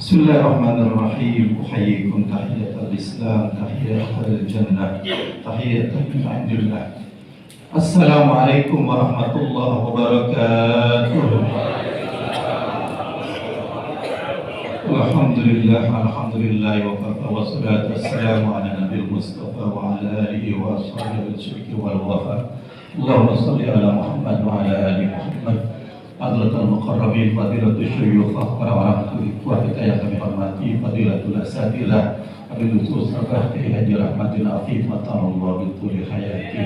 Bismillahirrahmanirrahim. Uhayyikum tahiyatul Islam, tahiyatul jannah, tahiyatan min indillah. Assalamualaikum warahmatullahi wabarakatuh. Alhamdulillah wa kafa wa salatu wassalamu ala nabiyil mustafa wa ala alihi wa ashabihi al-syirki wal wafa. Allahumma salli ala Muhammad wa ala ali Muhammad. Hadratul Muqarrabin, Fadilatul Syuyukh, para ikhwah kita yang kami hormati, Fadilatul Asatidzah, Fadilatul Ustadzah, Kiai Haji Rahmatin Afif, Matalullah Bituli Hayati.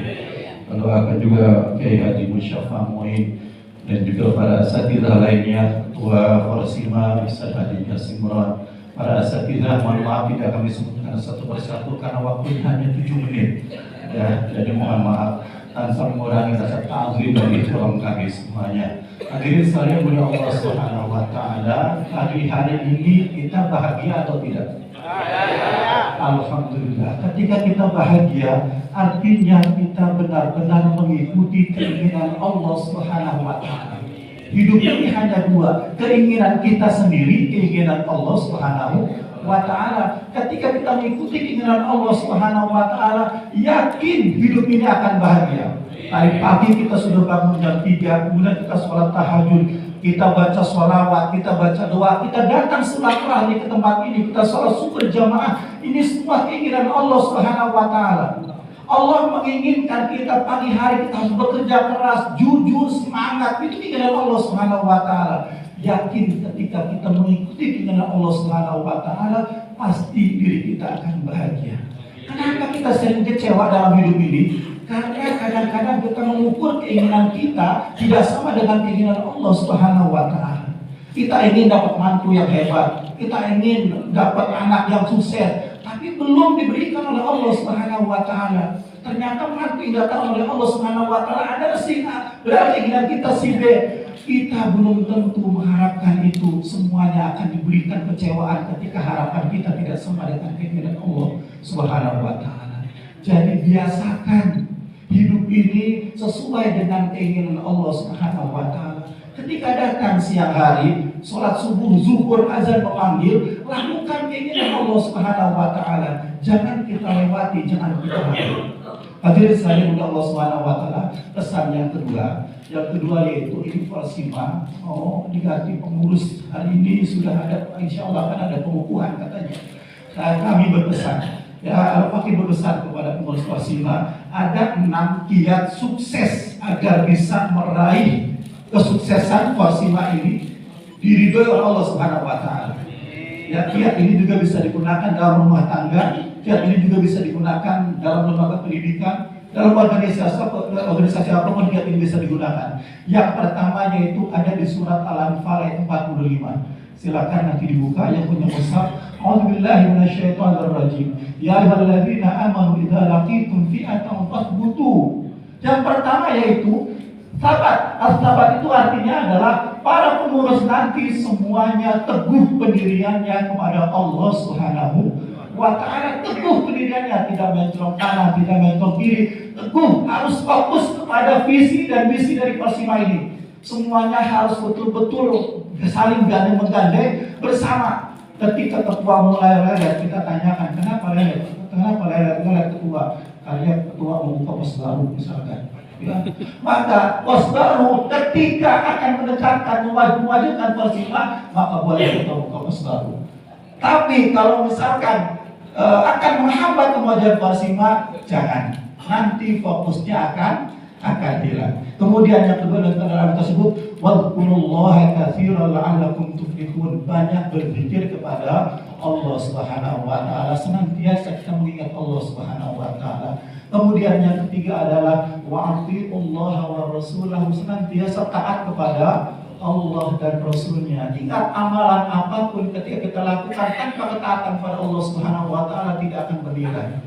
Mendoakan juga Kiai Haji Musyafa Muin dan juga para asatidzah lainnya, Ketua Forsima, Ustadz Haji Yasimron, para asatidzah, mohon maaf tidak kami sebutkan satu persatu karena waktunya hanya 7 menit. Ya, jadi mohon maaf tanpa mengurangi rasa ta'zim bagi tolong kami semuanya. Hadirin sekalian mulia Allah Subhanahu wa taala, hari ini kita bahagia atau tidak? Alhamdulillah. Ketika kita bahagia, artinya kita benar-benar mengikuti keinginan Allah Subhanahu wa taala. Hidup ini hanya dua, keinginan kita sendiri, keinginan Allah Subhanahu wa taala. Ketika kita mengikuti keinginan Allah Subhanahu wa taala, yakin hidup ini akan bahagia. Tadi pagi kita sudah bangun jam 3, kemudian kita sholat tahajud, kita baca sholawat, kita baca doa, kita datang silaturahmi ke tempat ini, kita sholat syukur jamaah. Ini semua keinginan Allah Subhanahu wa taala. Allah menginginkan kita pagi hari kita harus bekerja keras, jujur, semangat. Itu keinginan Allah Subhanahu wa taala. Yakin ketika kita mengikuti keinginan Allah Subhanahu wa taala, pasti diri kita akan bahagia. Kenapa kita sering kecewa dalam hidup ini? Karena kadang-kadang kita mengukur keinginan kita tidak sama dengan keinginan Allah Subhanahu wa taala. Kita ingin dapat mantu yang hebat, kita ingin dapat anak yang sukses, tapi belum diberikan oleh Allah Subhanahu wa taala. Ternyata mantu yang datang oleh Allah Subhanahu wa taala adalah si A, berarti keinginan kita si B. Kita belum tentu mengharapkan itu, semuanya akan diberikan kecewaan ketika harapan kita tidak sama dengan keinginan Allah Subhanahu wa taala. Jadi biasakan hidup ini sesuai dengan keinginan Allah Subhanahu wa taala. Ketika datang siang hari, sholat subuh, zuhur, azan memanggil, lakukan keinginan Allah Subhanahu wa taala. Jangan kita lewati, jangan kita lewati. Hadirin sekalian Allah Subhanahu wa taala, pesan yang kedua yaitu ini Forsima. Diganti pengurus hari ini sudah ada, insya Allah kan ada pengukuhan katanya. Kami berpesan, Al-Fakih berpesan kepada pengurus Forsima, ada 6 kiat sukses agar bisa meraih kesuksesan Forsima ini diridhoi oleh Allah Subhanahu wa taala. Ya, kiat ini juga bisa digunakan dalam rumah tangga, kiat ini juga bisa digunakan dalam lembaga pendidikan, dalam organisasi apapun kiat ini bisa digunakan. Yang pertama yaitu ada di surat Al-Anfal ayat 45. Silakan nanti dibuka yang punya mushaf. A'udzubillahi minasyaitonirrajim. Ya ayyuhalladzina amanu idza laqitum fi'atan fathbutu. Yang pertama yaitu sabat. As-sabat itu artinya adalah para pengurus nanti semuanya teguh pendiriannya kepada Allah Subhanahu wa taala, teguh pendiriannya, tidak mencong kanan, tidak mencong kiri, teguh, harus fokus kepada visi dan misi dari Forsima ini. Semuanya harus betul-betul saling gandeng menggandeng bersama. Ketika ketua mulai lelet, kita tanyakan kenapa lelet? Kenapa lelet ketua? Karena ketua membuka pos baru misalkan. Ya. Maka pos baru ketika akan mendekatkan memajukan Forsima, maka boleh kita buka pos baru. Tapi kalau misalkan akan menghambat kemajuan Forsima, jangan. Nanti fokusnya akan hilang. Kemudian yang kedua dalam tersebut, wadhkurullaha katsiran la'allakum tuflihun. Banyak berzikir kepada Allah Subhanahu wa taala, senantiasa kita mengingat Allah Subhanahu wa taala. Kemudian yang ketiga adalah wa'atiullaha wa rasulahu, senantiasa taat kepada Allah dan Rasulnya. Ingat, amalan apapun ketika kita lakukan tanpa ketaatan pada Allah Subhanahu wa taala tidak akan bernilai.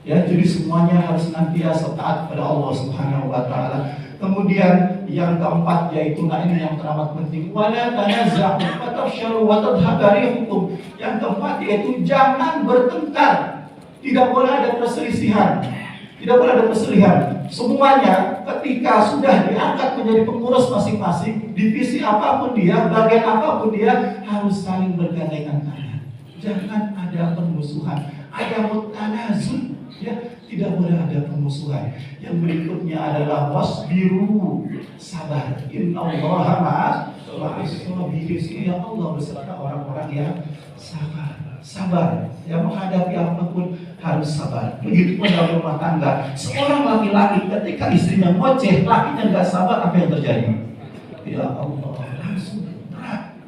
Ya, jadi semuanya harus senantiasa taat kepada Allah Subhanahu wa taala. Kemudian yang keempat yaitu ini yang teramat penting, wala tanaza'u fatafshalu wa tadhhabu rihukum. Yang keempat yaitu jangan bertengkar. Tidak boleh ada perselisihan. Tidak boleh ada perselisihan. semuanya ketika sudah diangkat menjadi pengurus masing-masing, divisi apapun dia, bagian apapun dia, harus saling bergandengan tangan. Jangan ada permusuhan, ada mutanazul, ya, tidak boleh ada permusuhan. Yang berikutnya adalah wasbiru, sabar. Innallaha ma'as-sabirin. Ya Allah beserta orang-orang yang sabar. Yang menghadapi apapun harus sabar. Begitu pun dalam rumah tangga. Seorang laki-laki ketika istrinya ngoceh, lakinya nggak sabar, apa yang terjadi? Ya Allah, langsung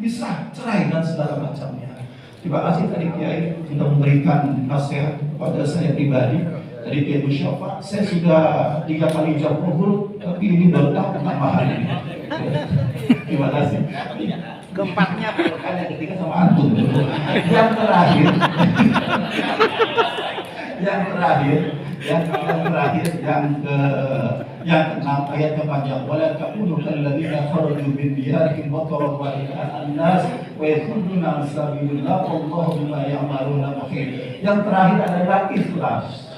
bisa cerai dan segala macamnya. Terima kasih tadi Kiai sudah memberikan nasihat kepada saya pribadi. Tadi Kiai Musyafa, saya sudah 3 kali jam huruf, tapi ini baru tambahan ini. Terima kasih. Keempatnya bukan yang ketiga sama antum. Yang terakhir, yang ke-6 ayat kepanjang. Wala takunu kalladzina kharaju min diyarihim bataran wa ri'a'an an-nas wa yasudduna an sabilillah wallahu bima ya'maluna basir. Yang terakhir adalah ikhlas.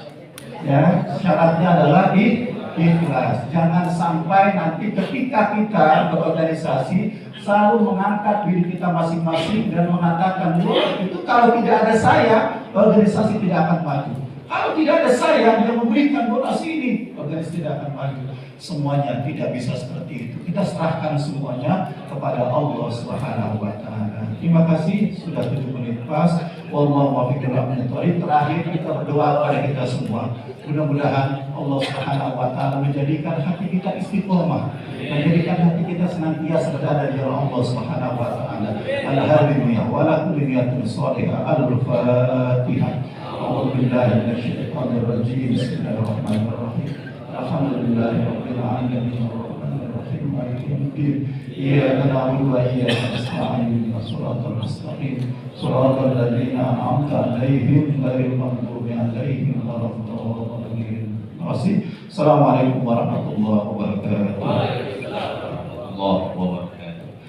Ya, syaratnya adalah ikhlas. Jangan sampai nanti ketika kita berorganisasi selalu mengangkat diri kita masing-masing dan mengatakan, wah itu kalau tidak ada saya, organisasi tidak akan maju. Kalau tidak ada saya yang memberikan donasi ini, organisasi tidak akan maju. Semuanya tidak bisa seperti itu. Kita serahkan semuanya kepada Allah Subhanahu wa Ta'ala. Terima kasih, sudah 7 menit pas. Wallahu muwaffiq ila aqwamit thoriq. Terakhir kita berdoa kepada kita semua. Mudah-mudahan Allah Subhanahu wa Ta'ala menjadikan hati kita istiqomah, menjadikan hati kita senantiasa berada di jalan Allah Subhanahu wa Ta'ala. Alhamdulillah wa la kulli niyatin shalihah. Al-Fatihah. A'udzu billahi minasy syaithanir rajim. Bismillahirrahmanirrahim. Alhamdulillahirabbil alamin. Arrahmanirrahim. Maliki yaumiddin. Iyyaka na'budu wa iyyaka nasta'in. Shiratal mustaqim. Shiratal ladzina an'amta 'alaihim ghairil maghdubi 'alaihim waladdallin. Terima kasih. Assalamualaikum warahmatullahi wabarakatuh.